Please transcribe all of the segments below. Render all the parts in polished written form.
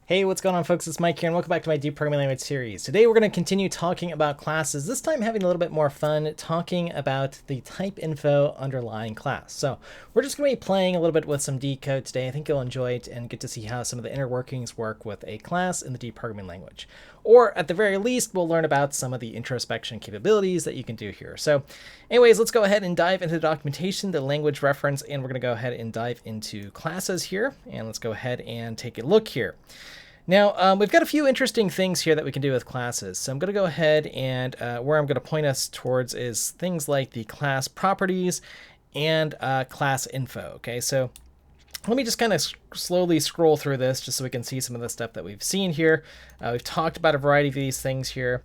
Hey, what's going on, folks? It's Mike here, and welcome back to my Deep Programming Language series. Today we're going to continue talking about classes, this time having a little bit more fun talking about the typeinfo underlying class. So we're just going to be playing a little bit with some D code today. I think you'll enjoy it and get to see how some of the inner workings work with a class in the Deep Programming Language. Or at the very least, we'll learn about some of the introspection capabilities that you can do here. So anyways, let's go ahead and dive into the documentation, the language reference, and we're going to go ahead and dive into classes here. And let's go ahead and take a look here. Now, we've got a few interesting things here that we can do with classes. So I'm going to go ahead and where I'm going to point us towards is things like the class properties and class info. Okay, so let me just kind of slowly scroll through this just so we can see some of the stuff that we've seen here. We've talked about a variety of these things here.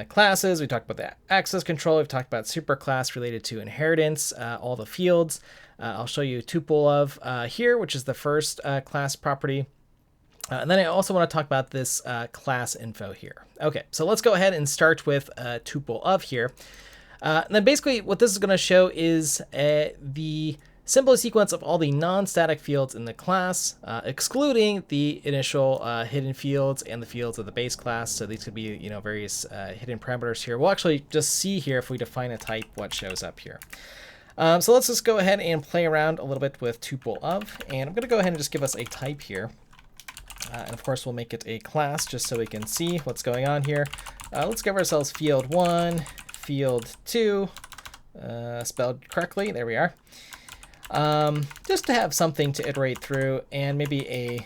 Classes, we talked about the access control, we've talked about superclass related to inheritance, all the fields. I'll show you tupleof here, which is the first class property. And then I also want to talk about this class info here. Okay, so let's go ahead and start with tupleof here. And then basically what this is going to show is the symbol sequence of all the non-static fields in the class, excluding the initial hidden fields and the fields of the base class. So these could be, various hidden parameters here. We'll actually just see here if we define a type what shows up here. So let's just go ahead and play around a little bit with tupleof, and I'm going to go ahead and just give us a type here. And of course, we'll make it a class just so we can see what's going on here. Let's give ourselves field 1, field 2, spelled correctly. There we are. Just to have something to iterate through, and maybe a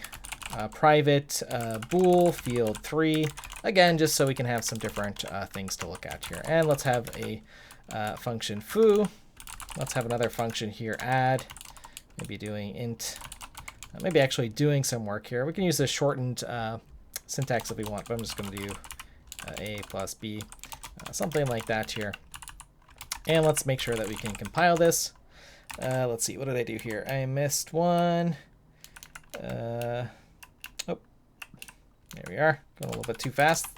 private bool, field 3. Again, just so we can have some different things to look at here. And let's have a function foo. Let's have another function here, add. Maybe doing int. Maybe actually doing some work here. We can use the shortened syntax if we want, but I'm just going to do a plus b, something like that here. And let's make sure that we can compile this. Let's see, what did I do here? I missed one. Oh, there we are. Going a little bit too fast.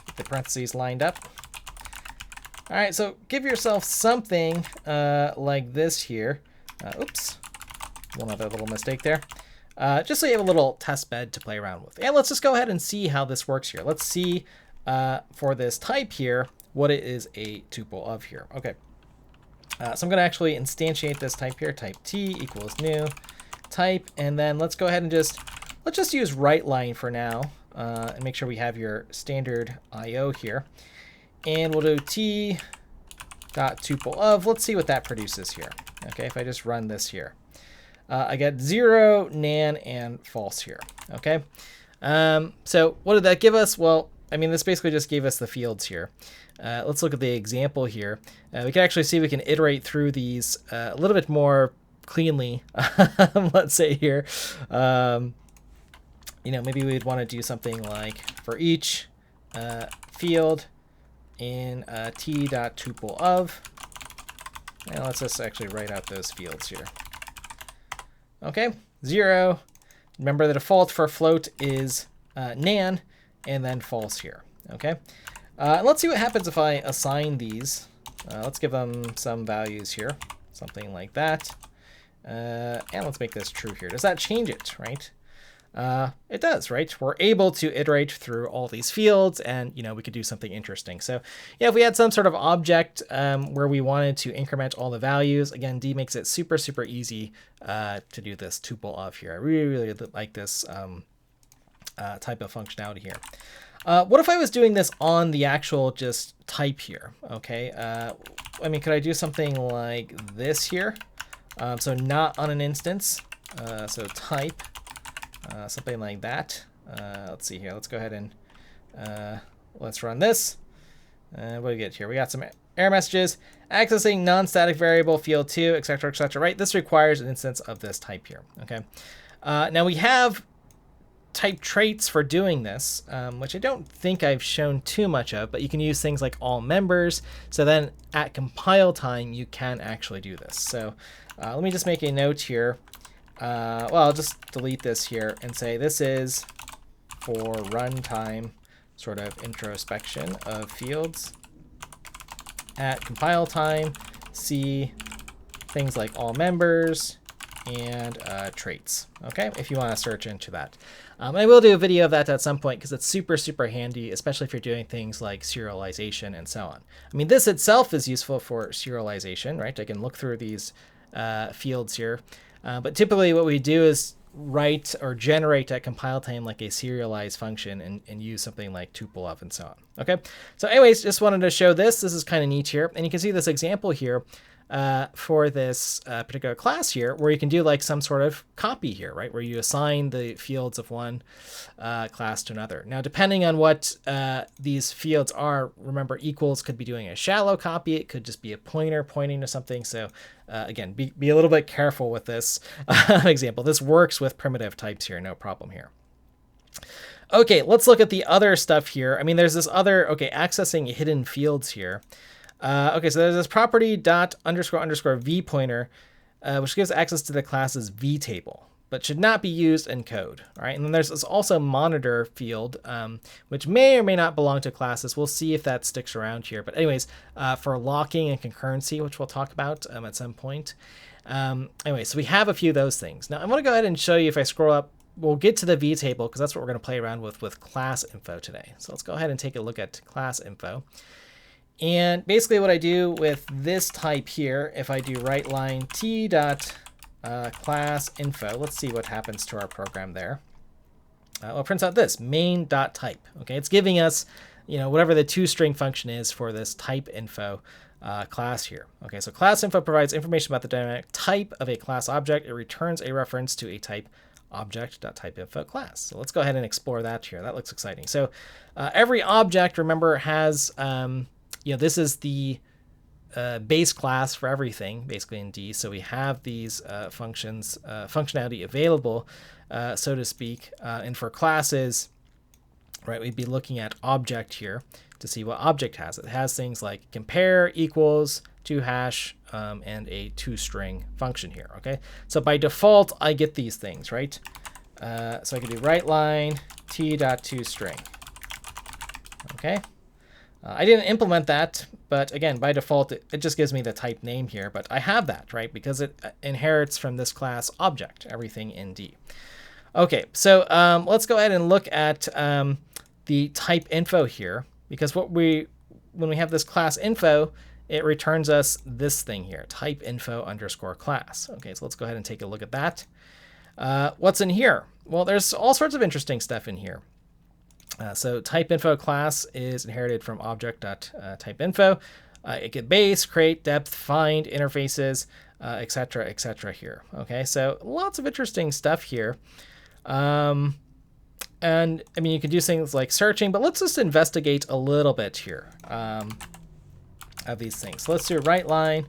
Get the parentheses lined up. All right, so give yourself something like this here. Oops, one other little mistake there. Just so you have a little test bed to play around with. And let's just go ahead and see how this works here. Let's see for this type here, what it is a tuple of here. Okay, so I'm going to actually instantiate this type here, type t equals new type. And then let's go ahead and let's just use writeline for now and make sure we have your standard IO here. And we'll do t dot tuple of. Let's see what that produces here. Okay, if I just run this here. I get 0, nan, and false here. Okay, so what did that give us? Well, I mean, this basically just gave us the fields here. Let's look at the example here. We can actually see we can iterate through these a little bit more cleanly. Let's say here, maybe we'd want to do something like for each field in t.tuple_of. And let's just actually write out those fields here. Okay, 0. Remember the default for float is nan, and then false here. Okay, let's see what happens if I assign these. Let's give them some values here, something like that. And let's make this true here. Does that change it, right? It does, right? We're able to iterate through all these fields, and we could do something interesting. So yeah, if we had some sort of object where we wanted to increment all the values, again, D makes it super easy to do this tuple of here. I really like this type of functionality here. What if I was doing this on the actual just type here? Okay, I mean, could I do something like this here? So not on an instance. So type. Something like that. Let's see here. Let's go ahead and let's run this. What do we get here? We got some error messages. Accessing non-static variable field 2, etc., etc. Right? This requires an instance of this type here. Okay. Now we have type traits for doing this, which I don't think I've shown too much of, but you can use things like all members. So then at compile time, you can actually do this. So let me just make a note here. Well, I'll just delete this here and say this is for runtime sort of introspection of fields. At compile time, see things like all members and traits, okay, if you want to search into that. I will do a video of that at some point because it's super, super handy, especially if you're doing things like serialization and so on. I mean, this itself is useful for serialization, right? I can look through these fields here. But typically what we do is write or generate at compile time like a serialized function and use something like tupleof and so on. Okay, so anyways, just wanted to show this. This is kind of neat here. And you can see this example here for this particular class here, where you can do like some sort of copy here, right? Where you assign the fields of one class to another. Now, depending on what these fields are, remember equals could be doing a shallow copy. It could just be a pointer pointing to something. So again, be a little bit careful with this example. This works with primitive types here, no problem here. Okay, let's look at the other stuff here. I mean, there's this other, okay, accessing hidden fields here. Okay, so there's this property dot underscore underscore v pointer, which gives access to the class's vtable, but should not be used in code. All right, and then there's this also monitor field, which may or may not belong to classes. We'll see if that sticks around here. But anyways, for locking and concurrency, which we'll talk about at some point. Anyway, so we have a few of those things. Now I'm going to go ahead and show you if I scroll up. We'll get to the vtable because that's what we're going to play around with classinfo today. So let's go ahead and take a look at classinfo. And basically what I do with this type here, if I do write line t dot class info, let's see what happens to our program there. Well, it prints out this main dot type. Okay, it's giving us, you know, whatever the toString function is for this typeinfo class here. Okay, so classinfo provides information about the dynamic type of a class object. It returns a reference to a type object.typeinfo class. So let's go ahead and explore that here. That looks exciting. So every object, remember, has you know, this is the base class for everything, basically in D. So we have these functionality available, so to speak. And for classes, right, we'd be looking at object here to see what object has. It has things like compare, equals, toHash, and a toString function here. Okay, so by default, I get these things, right? So I can do write line t.toString. Okay. I didn't implement that, but again, by default, it just gives me the type name here, but I have that, right? Because it inherits from this class object, everything in D. Okay, so let's go ahead and look at the type info here, because when we have this class info, it returns us this thing here, type info underscore class. Okay, so let's go ahead and take a look at that. What's in here? Well, there's all sorts of interesting stuff in here. So typeinfo class is inherited from object.typeinfo. It get base, create, depth, find, interfaces, etc. here. Okay, so lots of interesting stuff here. And I mean, you can do things like searching, but let's just investigate a little bit here of these things. So let's do write line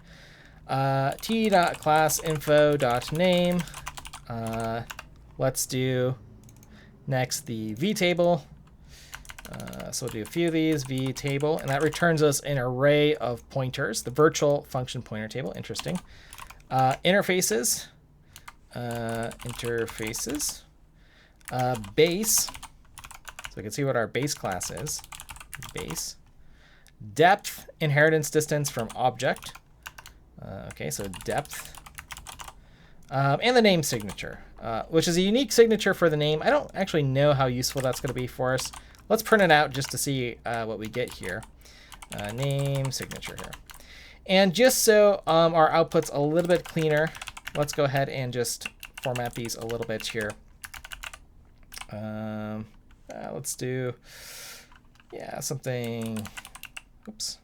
t.classinfo.name. Let's do next the vtable. So we'll do a few of these, vtable, and that returns us an array of pointers, the virtual function pointer table. Interesting. Interfaces, base, so we can see what our base class is, base. Depth, inheritance distance from object. Okay, so depth. And the name signature, which is a unique signature for the name. I don't actually know how useful that's going to be for us. Let's print it out just to see what we get here. Name signature here. And just so our output's a little bit cleaner, let's go ahead and just format these a little bit here. Let's do, yeah, something, oops.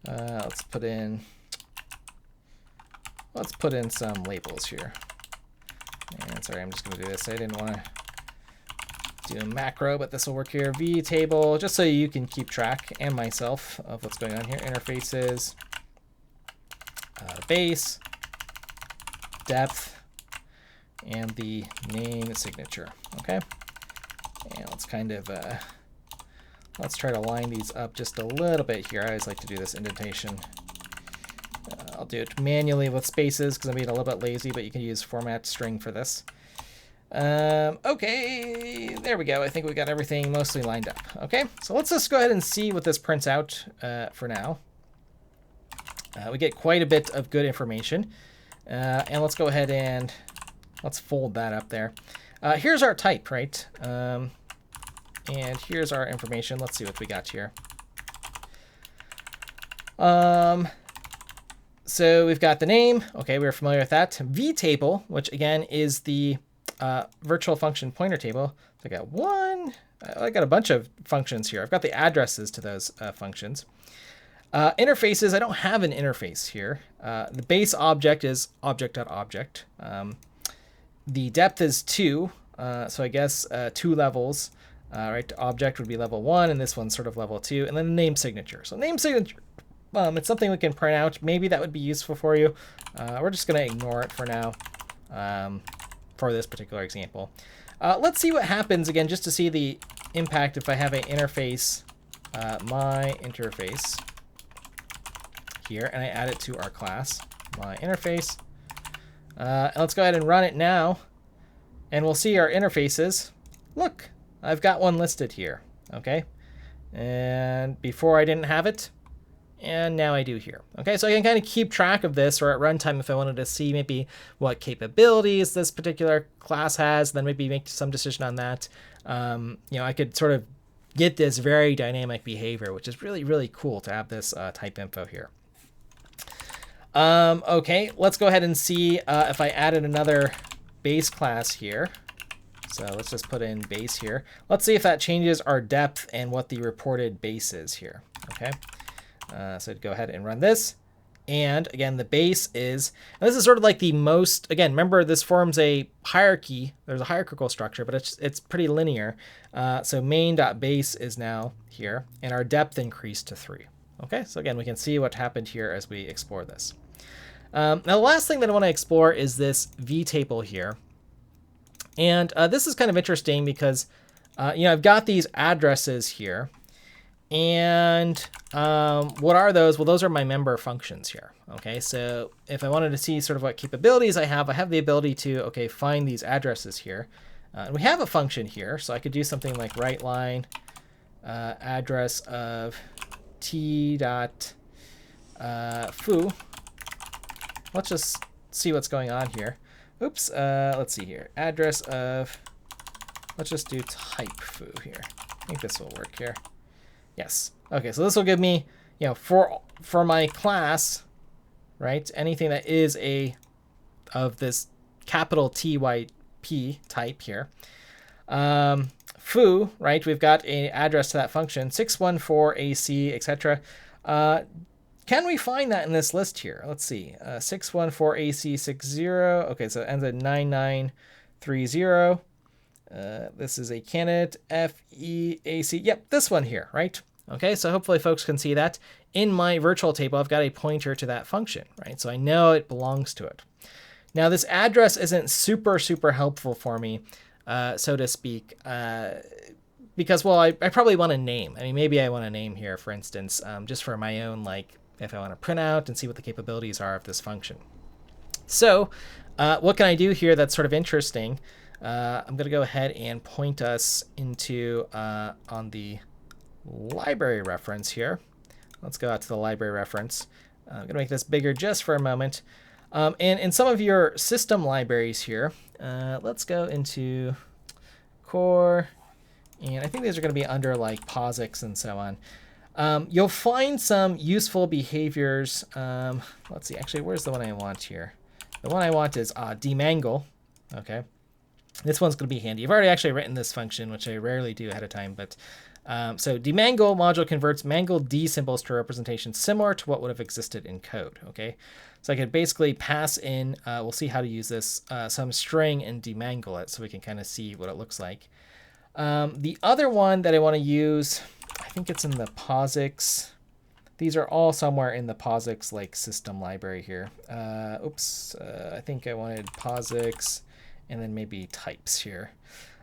Let's put in some labels here. And sorry, I'm just going to do this. I didn't want to do a macro, but this will work here. vtable, just so you can keep track, and myself, of what's going on here. Interfaces, base, depth, and the name signature. Okay, and let's kind of let's try to line these up just a little bit here. I always like to do this indentation. I'll do it manually with spaces because I'm being a little bit lazy, but you can use format string for this. Okay, there we go. I think we got everything mostly lined up. Okay, so let's just go ahead and see what this prints out for now. We get quite a bit of good information. And let's go ahead and let's fold that up there. Here's our type, right? And here's our information. Let's see what we got here. So we've got the name. Okay, we're familiar with that. vtable, which again is the virtual function pointer table. So I got a bunch of functions here. I've got the addresses to those functions. Interfaces, I don't have an interface here. The base object is object.object. The depth is 2, so I guess 2 levels. Right, object would be level 1, and this one's sort of level 2, and then the name signature. So name signature, it's something we can print out. Maybe that would be useful for you. We're just going to ignore it for now for this particular example. Let's see what happens again, just to see the impact if I have an interface, my interface here, and I add it to our class, my interface. And let's go ahead and run it now, and we'll see our interfaces. Look, I've got one listed here, okay? And before I didn't have it, and now I do here. Okay, so I can kind of keep track of this, or at runtime if I wanted to see maybe what capabilities this particular class has, then maybe make some decision on that. I could sort of get this very dynamic behavior, which is really, really cool to have this type info here. Okay, let's go ahead and see if I added another base class here. So let's just put in base here. Let's see if that changes our depth and what the reported base is here. Okay, so go ahead and run this. And again, the base is, and this is sort of like the most, again, remember this forms a hierarchy. There's a hierarchical structure, but it's pretty linear. So main.base is now here, and our depth increased to 3. Okay, so again, we can see what happened here as we explore this. Now, the last thing that I want to explore is this vtable here. And this is kind of interesting because, I've got these addresses here. And what are those? Well, those are my member functions here. Okay, so if I wanted to see sort of what capabilities I have the ability to, okay, find these addresses here. And we have a function here, so I could do something like writeLine address of t.foo. Let's just see what's going on here. Oops, let's see here. Address of, let's just do typefoo here. I think this will work here. Yes. Okay, so this will give me, for my class, right, anything that is of this capital TYP type here. Foo, right, we've got an address to that function, 614AC, etc. Can we find that in this list here? Let's see. 614AC60. Okay, so it ends at 9930. This is a candidate, FEAC. Yep, this one here, right? Okay, so hopefully folks can see that. In my virtual table, I've got a pointer to that function, right? So I know it belongs to it. Now, this address isn't super, super helpful for me, so to speak, because, well, I probably want a name. I mean, maybe I want a name here, for instance, just for my own, like, if I want to print out and see what the capabilities are of this function. So what can I do here that's sort of interesting? I'm going to go ahead and point us into on the library reference here. Let's go out to the library reference. I'm going to make this bigger just for a moment. And in some of your system libraries here, let's go into core. And I think these are going to be under like POSIX and so on. You'll find some useful behaviors. Let's see, actually, where's the one I want here? The one I want is demangle. Okay. This one's going to be handy. I've already actually written this function, which I rarely do ahead of time. But so demangle module converts mangled D symbols to representations similar to what would have existed in code. Okay. So I could basically pass in, we'll see how to use this, some string and demangle it so we can kind of see what it looks like. The other one that I want to use, I think it's in the POSIX. These are all somewhere in the POSIX like system library here. I think I wanted POSIX and then maybe types here.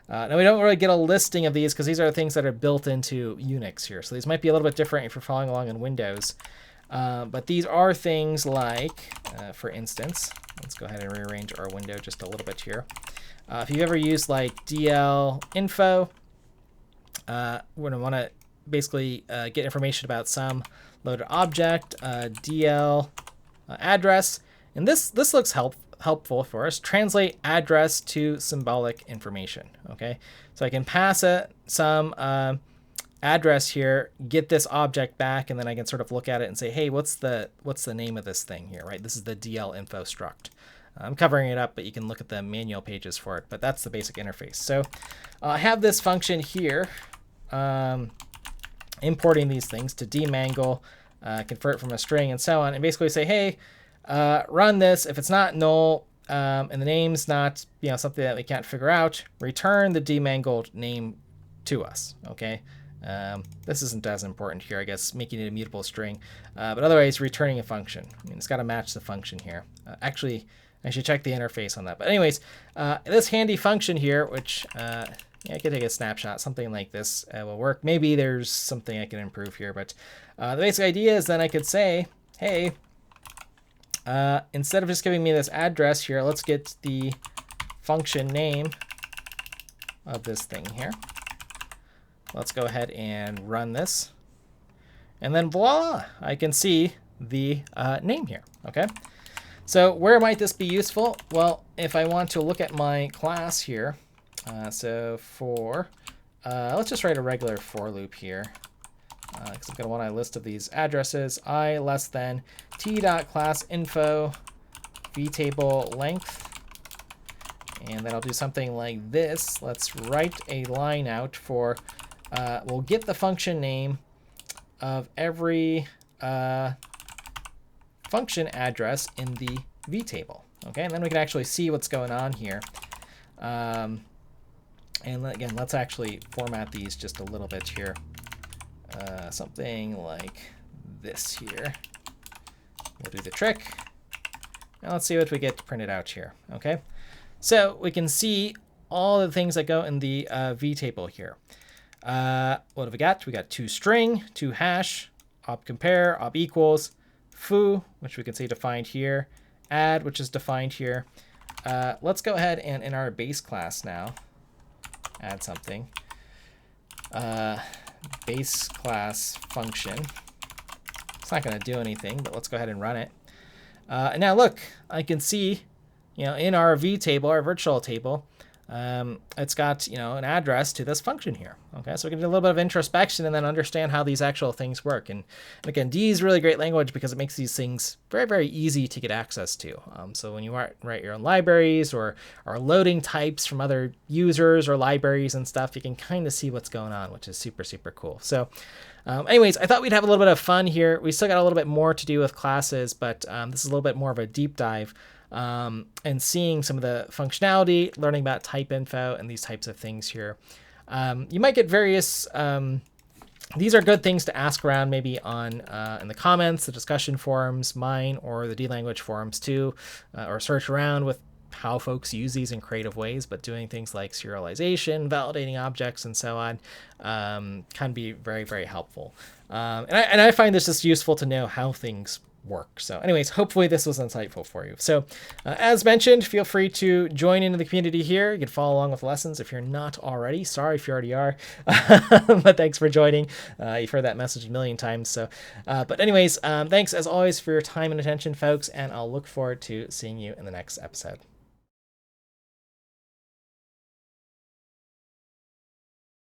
Now we don't really get a listing of these because these are things that are built into Unix here. So these might be a little bit different if you're following along in Windows. But these are things like, for instance, let's go ahead and rearrange our window just a little bit here. If you've ever used like dlinfo, we're going to want to basically get information about some loaded object, DL address, And this looks helpful for us. Translate address to symbolic information. Okay, so I can pass it some address here, get this object back, and then I can sort of look at it and say, hey, what's the name of this thing here, right? This is the DL info struct. I'm covering it up, but you can look at the manual pages for it, but that's the basic interface. So I have this function here, importing these things to demangle, convert from a string and so on, and basically say, hey, run this. If it's not null and the name's not something that we can't figure out, return the demangled name to us. Okay. This isn't as important here, I guess, making it a mutable string, but otherwise returning a function. I mean, it's got to match the function here. Actually, I should check the interface on that. But anyways, this handy function here, which I could take a snapshot, something like this will work. Maybe there's something I can improve here, but the basic idea is then I could say, hey, instead of just giving me this address here, let's get the function name of this thing here. Let's go ahead and run this. And then voila, I can see the name here, okay? So where might this be useful? Well, if I want to look at my class here, so for, let's just write a regular for loop here, because I'm going to want a list of these addresses. I less than t.classinfo vtable length. And then I'll do something like this. Let's write a line out for, we'll get the function name of every function address in the vtable. Okay, and then we can actually see what's going on here. And again, let's actually format these just a little bit here. Something like this here. We'll do the trick. Now let's see what we get printed out here. Okay, so we can see all the things that go in the vtable here. What have we got? We got toString, toHash, op compare, op equals, foo, which we can see defined here, add, which is defined here. Let's go ahead and in our base class now, add something. Base class function. It's not going to do anything, but let's go ahead and run it. And now look, I can see, in our vtable, our virtual table, it's got an address to this function here. Okay, so we can do a little bit of introspection and then understand how these actual things work. And again, D is really great language because it makes these things very, very easy to get access to. So when you write your own libraries or are loading types from other users or libraries and stuff, you can kind of see what's going on, which is super, super cool. So anyways, I thought we'd have a little bit of fun here. We still got a little bit more to do with classes, but this is a little bit more of a deep dive. And seeing some of the functionality, learning about typeinfo and these types of things here. You might get various, these are good things to ask around maybe on in the comments, the discussion forums, mine or the D-Language forums too, or search around with how folks use these in creative ways, but doing things like serialization, validating objects, and so on can be very, very helpful. And I find this just useful to know how things work. So anyways, hopefully this was insightful for you. So as mentioned, feel free to join into the community here. You can follow along with lessons if you're not already. Sorry if you already are, but thanks for joining. You've heard that message a million times. So, but anyways, thanks as always for your time and attention, folks, and I'll look forward to seeing you in the next episode.